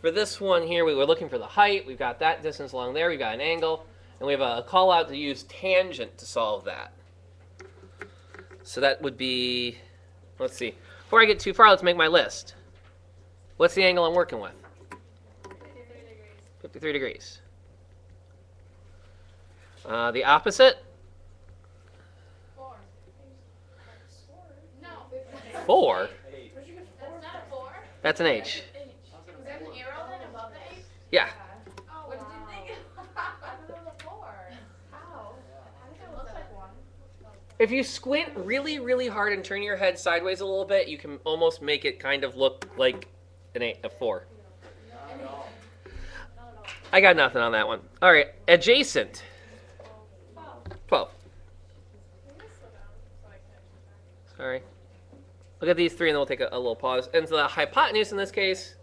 for this one here, we were looking for the height. We've got that distance along there. We've got an angle. And we have a call out to use tangent to solve that. So that would be, let's see. Before I get too far, let's make my list. What's the angle I'm working with? 53 degrees. The opposite? 4. 4? That's not a 4. That's an H. Is that an arrow then above the H? Yeah. Oh, what did you think? I thought it was a 4. How? I think it looks like 1. If you squint really, really hard and turn your head sideways a little bit, you can almost make it kind of look like a 4. I got nothing on that one. All right, adjacent. 12. Sorry. Look at these three, and then we'll take a little pause. And so the hypotenuse in this case,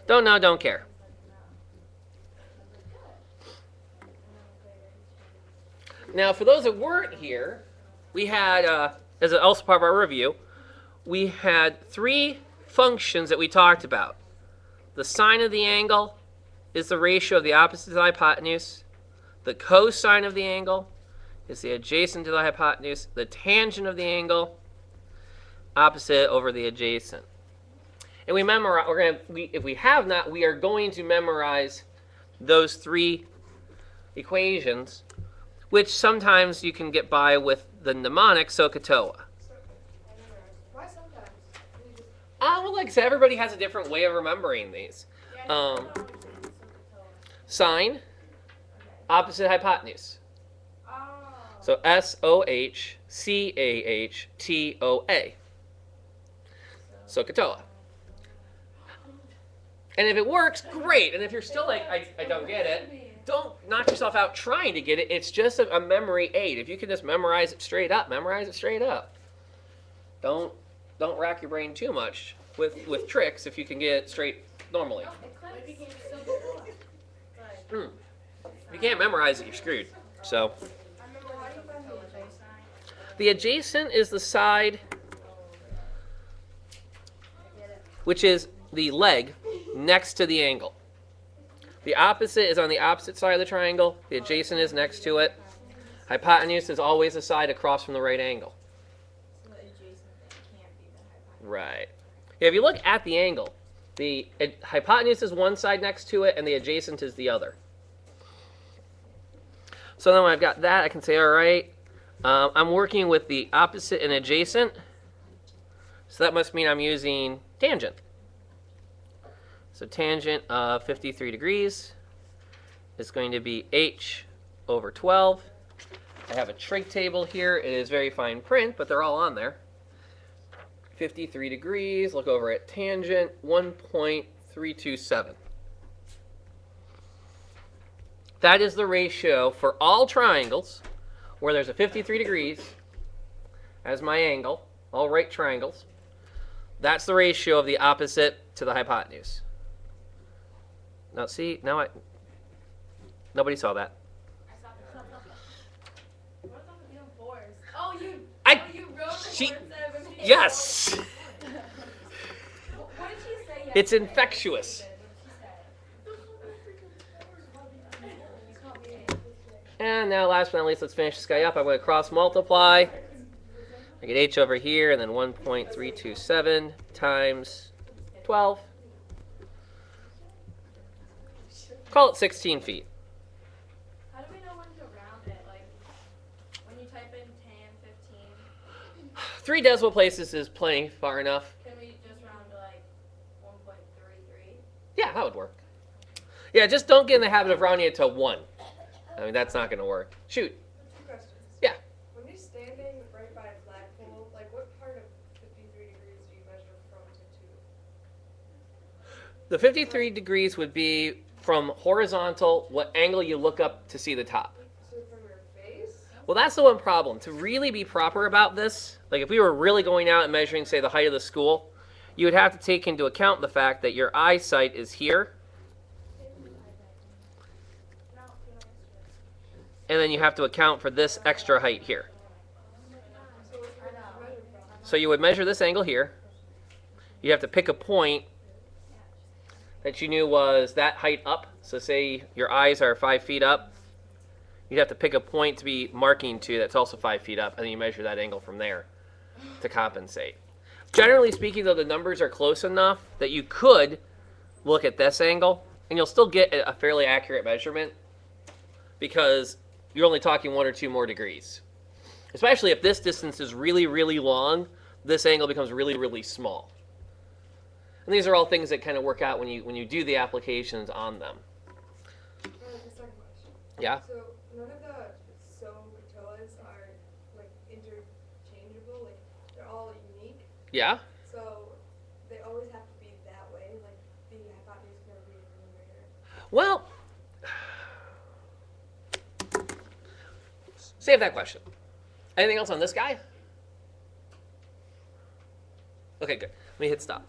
don't know, don't care. Now, for those that weren't here, we had, as also part of our review, we had 3 functions that we talked about. The sine of the angle is the ratio of the opposite to the hypotenuse. The cosine of the angle is the adjacent to the hypotenuse. The tangent of the angle, opposite over the adjacent. And we memorize. If we have not, we are going to memorize those 3 equations, which sometimes you can get by with the mnemonic SOHCAHTOA. Why sometimes? Well, like I said, everybody has a different way of remembering these. Sine, opposite hypotenuse. So SOHCAHTOA. SOHCAHTOA. And if it works, great. And if you're still like, I don't get it, don't knock yourself out trying to get it. It's just a memory aid. If you can just memorize it straight up, memorize it straight up. Don't rack your brain too much with tricks if you can get it straight normally. If you can't memorize it, you're screwed. So the adjacent is the side, which is the leg next to the angle. The opposite is on the opposite side of the triangle. The adjacent is next to it. Hypotenuse is always the side across from the right angle. So the adjacent can't be the hypotenuse. Right. Yeah, if you look at the angle, the hypotenuse is one side next to it, and the adjacent is the other. So then when I've got that, I can say, all right, I'm working with the opposite and adjacent. So that must mean I'm using tangent. So tangent of 53 degrees is going to be h over 12. I have a trig table here. It is very fine print, but they're all on there. 53 degrees, look over at tangent, 1.327. That is the ratio for all triangles where there's a 53 degrees as my angle, all right triangles. That's the ratio of the opposite to the hypotenuse. Now see, nobody saw that. I saw the What's on the fours? Oh, you wrote the She, 417. yes! What did she say? It's infectious. And now last but not least, let's finish this guy up. I'm going to cross multiply. I get h over here, and then 1.327 times 12. Call it 16 feet. How do we know when to round it? Like, when you type in tan 15, 3 decimal places is plenty far enough. can we just round to like 1.33? Yeah, that would work. Yeah, just don't get in the habit of rounding it to 1. I mean, that's not going to work. Shoot. 2 questions. Yeah. When you're standing right by a flagpole, like what part of 53 degrees do you measure from to? The 53 degrees would be from horizontal, what angle you look up to see the top. So from your face? Well, that's the one problem. To really be proper about this, like if we were really going out and measuring, say, the height of the school, you would have to take into account the fact that your eyesight is here, and then you have to account for this extra height here. So you would measure this angle here. You have to pick a point that you knew was that height up. So say your eyes are 5 feet up. You'd have to pick a point to be marking to that's also 5 feet up, and then you measure that angle from there to compensate. Generally speaking, though, the numbers are close enough that you could look at this angle, and you'll still get a fairly accurate measurement because you're only talking 1 or 2 more degrees. Especially if this distance is really, really long, this angle becomes really, really small. And these are all things that kind of work out when you do the applications on them. The second question. Yeah? So none of the SOHCAHTOAs are like interchangeable. Like they're all unique. Yeah? So they always have to be that way. Like the hypotenuse can never be a numerator. Well, save that question. Anything else on this guy? Okay, good. Let me hit stop.